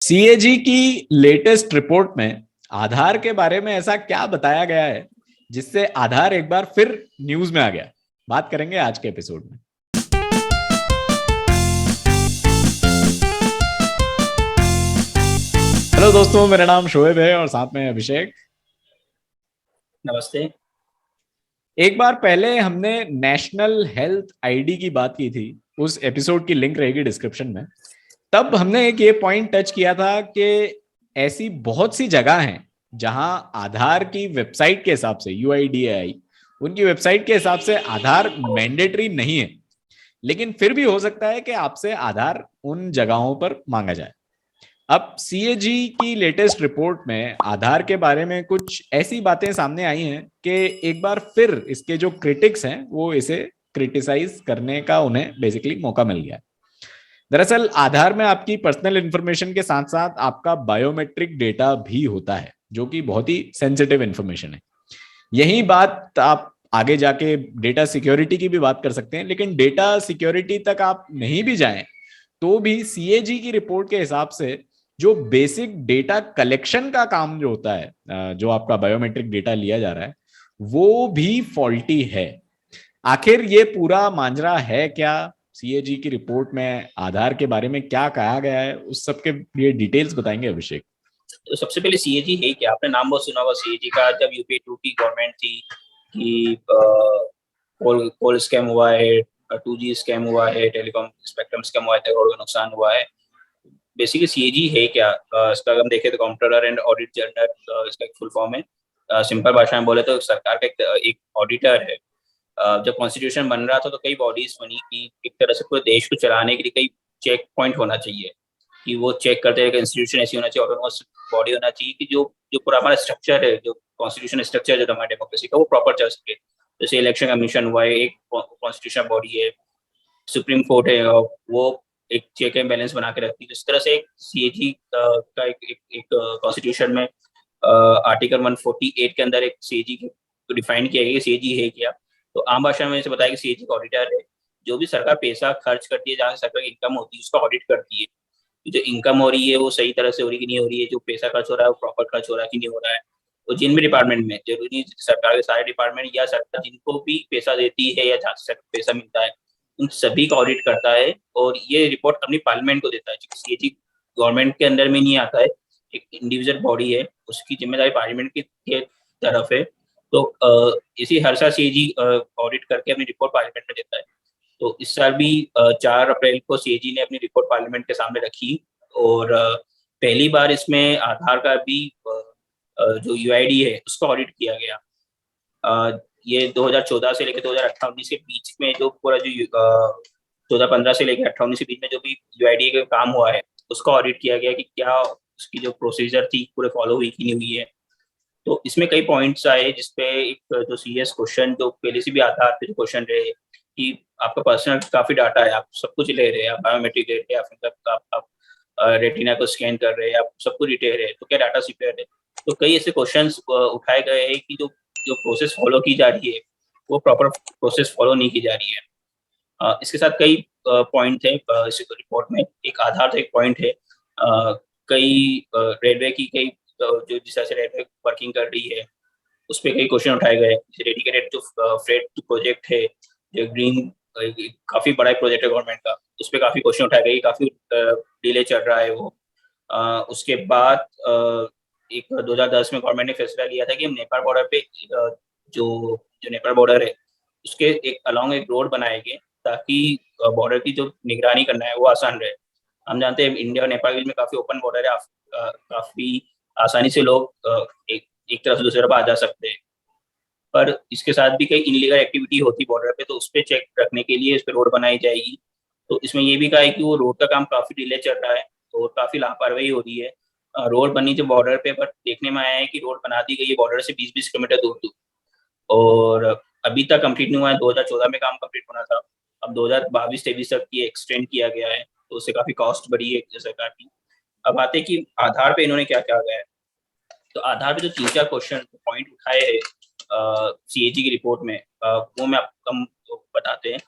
CAG की latest report में आधार के बारे में ऐसा क्या बताया गया है जिससे आधार एक बार फिर न्यूज में आ गया। बात करेंगे आज के एपिसोड में। हेलो दोस्तों, मेरा नाम शोएब है और साथ में अभिषेक। नमस्ते। एक बार पहले हमने नेशनल हेल्थ आईडी की बात की थी। उस एपिसोड की लिंक रहेगी डिस्क्रिप्शन में। तब हमने एक ये पॉइंट टच किया था कि ऐसी बहुत सी जगह हैं जहां आधार की वेबसाइट के हिसाब से यूआईडीएआई उनकी वेबसाइट के हिसाब से आधार मैंडेटरी नहीं है, लेकिन फिर भी हो सकता है कि आपसे आधार उन जगहों पर मांगा जाए। अब सीएजी की लेटेस्ट रिपोर्ट में आधार के बारे में कुछ ऐसी बातें सामने आई हैं कि एक बार फिर इसके जो क्रिटिक्स हैं वो इसे क्रिटिसाइज करने का उन्हें बेसिकली मौका मिल गया। दरअसल आधार में आपकी पर्सनल इंफॉर्मेशन के साथ साथ आपका बायोमेट्रिक डेटा भी होता है, जो कि बहुत ही सेंसिटिव इंफॉर्मेशन है। यही बात आप आगे जाके डेटा सिक्योरिटी की भी बात कर सकते हैं, लेकिन डेटा सिक्योरिटी तक आप नहीं भी जाएं तो भी सीएजी की रिपोर्ट के हिसाब से जो बेसिक डेटा कलेक्शन का काम जो होता है, जो आपका बायोमेट्रिक डेटा लिया जा रहा है, वो भी फॉल्टी है। आखिर ये पूरा मांजरा है क्या? सीएजी की रिपोर्ट में आधार के बारे में क्या कहा गया है, उस सब के लिए डिटेल्स बताएंगे अभिषेक। तो सबसे पहले सीएजी है क्या? आपने नाम बहुत सुना होगा सीएजी का। जब यूपीए 2 की गवर्नमेंट थी कि कोल स्कैम हुआ है, 2G स्कैम हुआ है, टेलीकॉम स्पेक्ट्रम स्कैम हुआ है, करोड़ों का नुकसान हुआ है। बेसिकली सीएजी है क्या? इसका अगर हम देखें तो कंट्रोलर एंड ऑडिट जनरल इसका एक फुल फॉर्म है। सिंपल भाषा में बोले तो सरकार का एक ऑडिटर है। जब कॉन्स्टिट्यूशन बन रहा था तो कई बॉडीज बनी कि एक तरह से पूरे देश को चलाने के लिए कई चेक पॉइंट होना चाहिए कि वो चेक करते हैं कि इंस्टीट्यूशन ऐसी होना चाहिए, ऑटोनोमस बॉडी होना चाहिए कि जो जो पूरा हमारा स्ट्रक्चर है, जो कॉन्स्टिट्यूशन स्ट्रक्चर है जो हमारे डेमोक्रेसी का, वो प्रॉपर चल सके। जैसे इलेक्शन कमीशन हुआ है, एक कॉन्स्टिट्यूशन बॉडी है। सुप्रीम कोर्ट है, वो एक चेक एंड बैलेंस बना के रखती है। इस तरह से एक सीएजी का एक कॉन्स्टिट्यूशन में आर्टिकल 148 के अंदर एक सीएजी को डिफाइन किया गया। सीएजी है क्या? तो आम भाषा में इसे बताया कि सीएजी का ऑडिटर है। जो भी सरकार पैसा खर्च करती है, जहाँ से सरकार की इनकम होती है, उसका ऑडिट करती है। जो इनकम हो रही है वो सही तरह से हो रही है कि नहीं हो रही है, जो पैसा खर्च हो रहा है वो प्रॉपर खर्च हो रहा है कि नहीं हो रहा है। और जिन भी डिपार्टमेंट में, जरूरी सरकार के सारे डिपार्टमेंट या सरकार जिनको भी पैसा देती है या जहाँ से पैसा मिलता है, उन सभी का ऑडिट करता है। और ये रिपोर्ट अपनी पार्लियामेंट को देता है। सीएजी गवर्नमेंट के अंदर में नहीं आता है, एक इंडिविजुअल बॉडी है, उसकी जिम्मेदारी पार्लियामेंट के तरफ है। तो इसी हर साल सीएजी ऑडिट करके अपनी रिपोर्ट पार्लियामेंट में देता है। तो इस साल भी 4 अप्रैल को सीएजी ने अपनी रिपोर्ट पार्लियामेंट के सामने रखी। और पहली बार इसमें आधार का भी जो यूआईडी है उसका ऑडिट किया गया। ये 2014 से लेकर 2018-19 के बीच में जो पूरा जो 2015 से लेकर 18-19 के बीच में जो भी यूआईडी का काम हुआ है, उसका ऑडिट किया गया कि क्या उसकी जो प्रोसीजर थी पूरे फॉलो हुई कि नहीं हुई है। तो इसमें कई पॉइंट्स आए जिसपे एक जो सीरियस क्वेश्चन, जो पहले से भी आधार पे जो क्वेश्चन रहे कि आपका पर्सनल काफी डाटा है, आप सब कुछ ले रहे हैं, आप बायोमेट्रिक ले रहे हैं, आप रेटिना को स्कैन कर रहे हैं, आप सब कुछ डिटेल है, तो क्या डाटा सिक्योर है? तो कई ऐसे क्वेश्चंस उठाए गए हैं कि जो जो प्रोसेस फॉलो की जा रही है वो प्रॉपर प्रोसेस फॉलो नहीं की जा रही है। इसके साथ कई पॉइंट थे इस रिपोर्ट में। एक आधार एक पॉइंट है। कई रेलवे की कई जो जिस तरह से रेलवे वर्किंग कर रही है उस पर कई क्वेश्चन उठाए गए। डेडिकेटेड जो फ्रेट प्रोजेक्ट है, जो ग्रीन, काफी बड़ा प्रोजेक्ट है गवर्नमेंट का, उस पर काफी क्वेश्चन उठाए गए। काफी डिले चल रहा है वो। उसके बाद एक 2010 में गवर्नमेंट ने फैसला लिया था कि हम नेपाल बॉर्डर पे जो जो नेपाल बॉर्डर है उसके एक अलोंग एक रोड बनाएंगे ताकि बॉर्डर की जो निगरानी करना है वो आसान रहे। हम जानते हैं इंडिया और नेपाल में काफी ओपन बॉर्डर है, काफी आसानी से लोग एक तरफ से दूसरी तरफ आ जा सकते हैं। पर इसके साथ भी कई इनलीगल एक्टिविटी होती बॉर्डर पे, तो उस पर चेक रखने के लिए इस पर रोड बनाई जाएगी। तो इसमें ये भी कहा है कि वो रोड का काम काफी डिले चल रहा है और काफी लापरवाही हो रही है। रोड बनी जो बॉर्डर पे, पर देखने में आया है कि रोड बना दी गई है बॉर्डर से 20-20 किलोमीटर दूर दूर, और अभी तक कंप्लीट नहीं हुआ है। 2014 में काम कंप्लीट होना था, अब 2022-23 तक ये एक्सटेंड किया गया है, तो उससे काफी कॉस्ट बढ़ी है सरकार की। अब आते कि आधार पे इन्होंने क्या क्या गया है। तो आधार पे जो 3-4 क्वेश्चन पॉइंट उठाए हैं सीएजी की रिपोर्ट में, वो मैं आपको हम बताते हैं।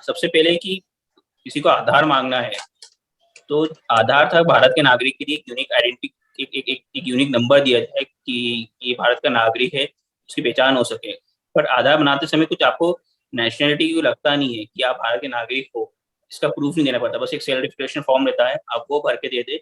सबसे पहले कि किसी को आधार मांगना है तो आधार था भारत के नागरिक के लिए एक यूनिक आइडेंटिटी, एक यूनिक नंबर दिया जाए कि ये भारत का नागरिक है, उसकी पहचान हो सके। पर आधार बनाते समय कुछ आपको नेशनलिटी को लगता नहीं है कि आप भारत के नागरिक हो, इसका प्रूफ नहीं देना पड़ता, बस एक सेल्फ डिक्लेरेशन फॉर्म रहता है, आप वो भर के दे दे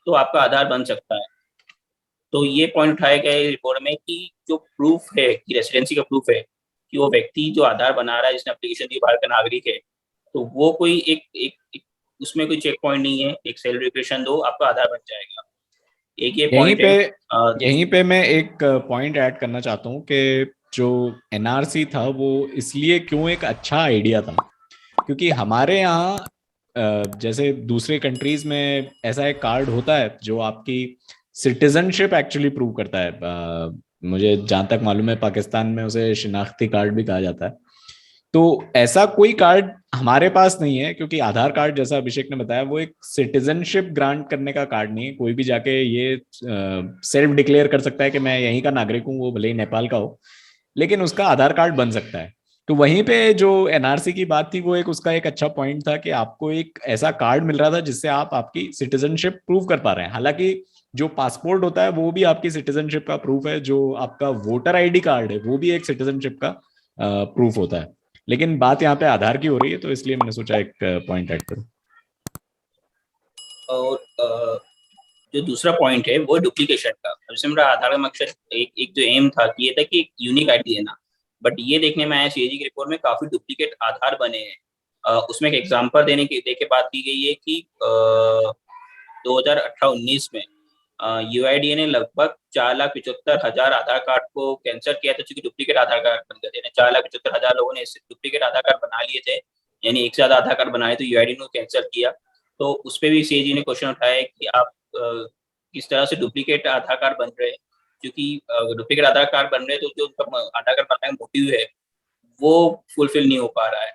तो आपका आधार बन सकता है। तो ये पॉइंट उठाया गया है रिपोर्ट में कि जो प्रूफ है कि रेसिडेंसी का प्रूफ है कि वो व्यक्ति जो आधार बना रहा है, जिसने एप्लीकेशन दी, भारत का नागरिक है, तो वो कोई एक उसमें कोई चेक पॉइंट नहीं है, एक सेल्फ डिक्लेरेशन दो आपका आधार बन जाएगा। एक ये यहीं पॉइंट पे है। यहीं पे मैं एक पॉइंट ऐड करना चाहता हूँ कि जो एनआरसी था वो इसलिए क्यों एक अच्छा आइडिया था, क्योंकि हमारे यहाँ जैसे दूसरे कंट्रीज में ऐसा एक कार्ड होता है जो आपकी सिटीजनशिप एक्चुअली प्रूव करता है। मुझे जहां तक मालूम है पाकिस्तान में उसे शिनाख्ती कार्ड भी कहा जाता है। तो ऐसा कोई कार्ड हमारे पास नहीं है, क्योंकि आधार कार्ड जैसा अभिषेक ने बताया वो एक सिटीजनशिप ग्रांट करने का कार्ड नहीं है। कोई भी जाके ये सेल्फ डिक्लेयर कर सकता है कि मैं यहीं का नागरिक हूँ, वो भले ही नेपाल का हो, लेकिन उसका आधार कार्ड बन सकता है। तो वहीं पे जो एनआरसी की बात थी वो एक उसका एक अच्छा पॉइंट था कि आपको एक ऐसा कार्ड मिल रहा था जिससे आप आपकी सिटीजनशिप प्रूव कर पा रहे हैं। हालांकि जो पासपोर्ट होता है वो भी आपकी सिटीजनशिप का प्रूफ है, जो आपका वोटर आईडी कार्ड है वो भी एक सिटीजनशिप का प्रूफ होता है। लेकिन बात यहाँ पे आधार की हो रही है, तो इसलिए मैंने सोचा एक पॉइंट ऐड करूं। और जो दूसरा पॉइंट है वो डुप्लीकेशन का। जैसे मेरा आधार का मकसद एक जो एम था कि ये था कि एक यूनिक आईडी देना, बट ये देखने में आया सीएजी की रिपोर्ट में काफी डुप्लीकेट आधार बने हैं। उसमें एक एग्जांपल दे के बात की गई है कि 2018-19 में यूआईडीए ने लगभग 4,75,000 आधार कार्ड को कैंसिल किया था, क्योंकि डुप्लीकेट आधार कार्ड बन गए थे। 4,75,000 लोगों ने इससे डुप्लीकेट आधार कार्ड बना लिए थे, यानी एक से ज्यादा आधार कार्ड बनाए, तो यूआईडी ने कैंसिल किया। तो उस पर भी सीएजी ने क्वेश्चन उठाया है कि आप किस तरह से डुप्लीकेट आधार कार्ड बन रहे हैं, क्योंकि डुप्लीकेट आधार कार्ड बन रहे हैं तो जो उनका आधार कार्ड बनाने का मोटिव है वो फुलफिल नहीं हो पा रहा है।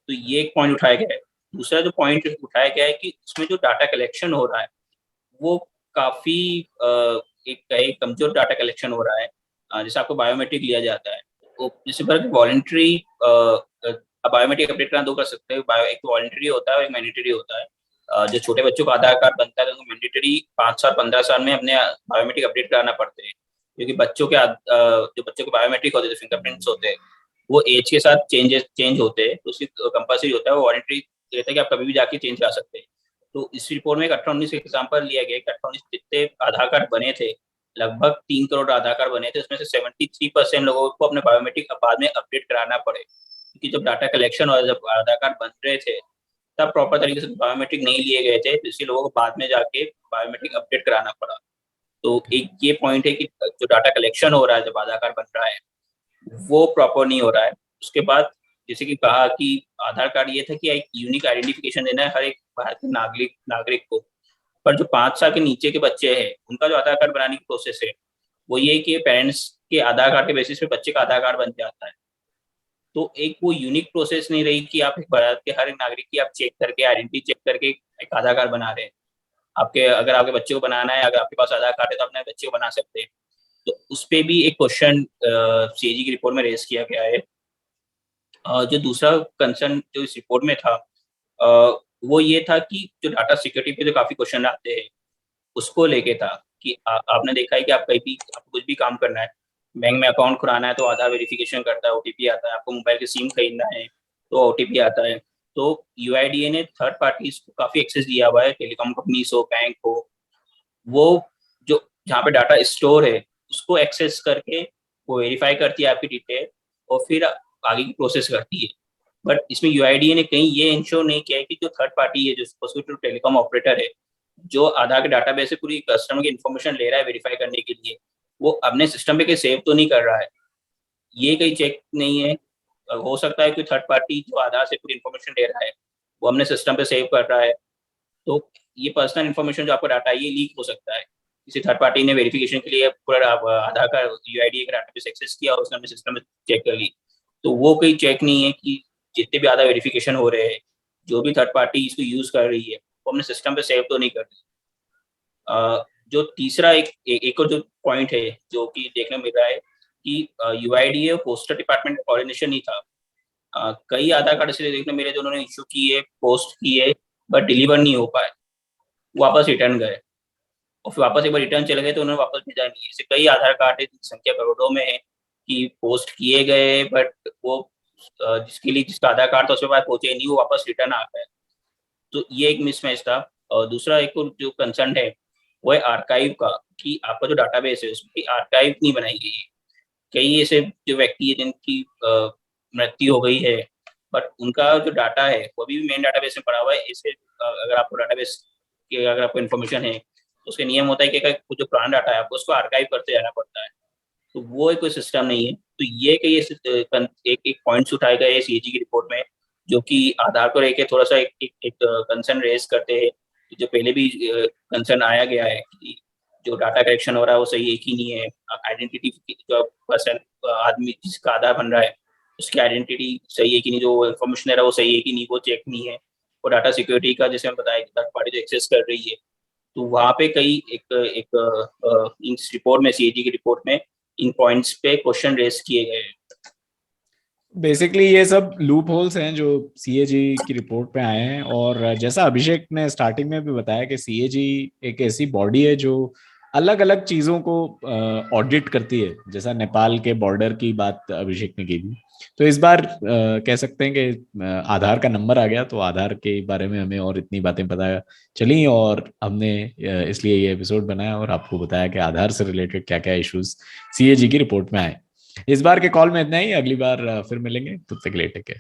तो ये एक पॉइंट उठाया गया है। दूसरा जो पॉइंट उठाया गया है कि उसमें जो डाटा कलेक्शन हो रहा है वो काफी एक कमजोर डाटा कलेक्शन हो रहा है। जैसे आपको बायोमेट्रिक लिया जाता है, तो जैसे पर वॉलंटरी बायोमेट्रिक अपडेट करना दो कर सकते हैं। एक वॉलंटरी होता है और एक मैंडेटरी होता है। जो छोटे बच्चों का आधार कार्ड बनता है तो उनको मैंडेटरी 5 साल 15 साल में अपने बायोमेट्रिक अपडेट कराना पड़ते हैं, क्योंकि जो बच्चों के बायोमेट्रिक होते हैं, फिंगरप्रिंट्स होते हैं, वो एज के साथ चेंज होते हैं, तो उसकी कंपल्सरी होता है। वो वॉलंटरी रहता है कि आप कभी भी जाके चेंज करा सकते हैं। तो इस रिपोर्ट में एक 18-19 एग्जाम्पल लिया गया कि 18-19 जितने आधार कार्ड बने थे, लगभग 3 करोड़ आधार कार्ड बने थे, उसमें से 73% लोगों को अपने बायोमेट्रिक बाद में अपडेट कराना पड़े, क्योंकि जब डाटा कलेक्शन और जब आधार कार्ड बन रहे थे तब प्रॉपर तरीके से बायोमेट्रिक नहीं लिए गए थे, तो इसलिए लोगों को बाद में जाके बायोमेट्रिक अपडेट कराना पड़ा। तो एक ये पॉइंट है कि जो डाटा कलेक्शन हो रहा है जब आधार कार्ड बन रहा है वो प्रॉपर नहीं हो रहा है। उसके बाद जैसे कि कहा कि आधार कार्ड ये था कि एक यूनिक आइडेंटिफिकेशन देना है हर एक भारतीय नागरिक को। पर जो 5 साल के नीचे के बच्चे हैं उनका जो आधार कार्ड बनाने की प्रोसेस है वो ये कि पेरेंट्स के आधार कार्ड के बेसिस पे बच्चे का आधार कार्ड बन जाता है। तो एक वो यूनिक प्रोसेस नहीं रही कि आप एक भारत के हर एक नागरिक की आप चेक करके आइडेंटिटी चेक करके एक आधार कार्ड बना रहे हैं। अगर आपके बच्चे को बनाना है, अगर आपके पास आधार कार्ड है तो अपने बच्चे को बना सकते हैं। तो उस पे भी एक क्वेश्चन सीएजी की रिपोर्ट में रेज किया गया है। जो दूसरा कंसर्न जो इस रिपोर्ट में था वो ये था कि जो डाटा सिक्योरिटी पे जो काफी क्वेश्चन आते हैं उसको लेके था कि आपने देखा है कि आप कहीं भी आपको कुछ भी काम करना है, बैंक में अकाउंट खुलाना है तो आधार वेरिफिकेशन करता है, ओटीपी आता है। आपको मोबाइल की सिम खरीदना है तो ओटीपी आता है। तो यूआईडीए ने थर्ड पार्टीज को काफी एक्सेस दिया हुआ है, टेलीकॉम कंपनीज हो, बैंक हो, वो जो जहाँ पे डाटा स्टोर है उसको एक्सेस करके वो वेरीफाई करती है आपकी डिटेल और फिर आगे की प्रोसेस करती है। बट इसमें यूआईडीए ने कहीं ये इंश्योर नहीं किया है कि जो थर्ड पार्टी है, जो सपोज टेलीकॉम ऑपरेटर है, जो आधार के डाटाबेस से पूरी कस्टमर की इन्फॉर्मेशन ले रहा है वेरीफाई करने के लिए, वो अपने सिस्टम पे कहीं सेव तो नहीं कर रहा है, ये कहीं चेक नहीं है। हो सकता है कि थर्ड पार्टी जो आधार से पूरी इन्फॉर्मेशन ले रहा है वो अपने सिस्टम पे सेव कर रहा है, तो ये पर्सनल इन्फॉर्मेशन जो आपका डाटा है ये लीक हो सकता है। किसी थर्ड पार्टी ने वेरिफिकेशन के लिए पूरा आधार का यूआईडी का डाटाबेस एक्सेस किया और उसने अपने सिस्टम में चेक कर ली, तो वो कोई चेक नहीं है कि जितने भी आधार वेरिफिकेशन हो रहे हैं, जो भी थर्ड पार्टी इसको यूज कर रही है वो अपने सिस्टम पे सेव तो नहीं कर रही। जो तीसरा एक और जो पॉइंट है जो कि देखने को मिल रहा है कि यूआईडीए और पोस्टल डिपार्टमेंट का कोऑर्डिनेशन नहीं था। कई आधार कार्ड इसलिए देखने मिले जो उन्होंने इशू किए, पोस्ट किए, बट डिलीवर नहीं हो पाए। वापस रिटर्न गए, और फिर वापस एक बार रिटर्न चले गए तो उन्होंने वापस भेजा नहीं। ऐसे कई आधार कार्ड है, संख्या करोड़ों में है कि पोस्ट किए गए, बट वो जिसके लिए जिसका आधार कार्ड था उसके पास पहुंचे नहीं, वो वापस रिटर्न आ गए। तो ये एक मिसमैच था। और दूसरा एक और जो कंसर्न है वो है आर्काइव का, कि आपका जो डाटाबेस है उसमें आर्काइव नहीं बनाई गई है। कई ऐसे जो व्यक्ति है जिनकी मृत्यु हो गई है, बट उनका जो डाटा है वो अभी भी मेन डाटाबेस में पड़ा हुआ है। ऐसे अगर आपको डाटाबेस की अगर आपको इन्फॉर्मेशन है तो उसके नियम होता है कि अगर जो पुराना डाटा है आपको उसको आर्काइव करते जाना पड़ता है। तो वो एक कोई सिस्टम नहीं है। तो ये कई ऐसे एक एक पॉइंट्स उठाए गए सीएजी की रिपोर्ट में, जो कि आधार को लेके थोड़ा सा एक कंसर्न रेज करते हैं। जो पहले भी कंसर्न आया गया है कि जो डाटा कलेक्शन हो रहा है वो सही एक ही नहीं है। आइडेंटिटी जो पर्सन आदमी जिसका आधार बन रहा है उसकी आइडेंटिटी सही है कि नहीं, जो इन्फॉर्मेशन दे रहा है वो सही है कि नहीं, वो चेक नहीं है। और डाटा सिक्योरिटी का जैसे हम बताया थर्ड पार्टी जो एक्सेस कर रही है, तो वहाँ पे कई एक एक इस रिपोर्ट में, सीएजी की रिपोर्ट में इन पॉइंट्स पे क्वेश्चन रेज किए गए हैं। बेसिकली ये सब लूप होल्स हैं जो सीएजी की रिपोर्ट पे आए हैं। और जैसा अभिषेक ने स्टार्टिंग में भी बताया कि सीएजी एक ऐसी बॉडी है जो अलग अलग चीजों को ऑडिट करती है। जैसा नेपाल के बॉर्डर की बात अभिषेक ने की थी, तो इस बार कह सकते हैं कि आधार का नंबर आ गया, तो आधार के बारे में हमें और इतनी बातें पता चली, और हमने इसलिए ये एपिसोड बनाया और आपको बताया कि आधार से रिलेटेड क्या क्या इश्यूज सीएजी की रिपोर्ट में आए। इस बार के कॉल में इतना ही, अगली बार फिर मिलेंगे, तब तक के लिए टेक केयर।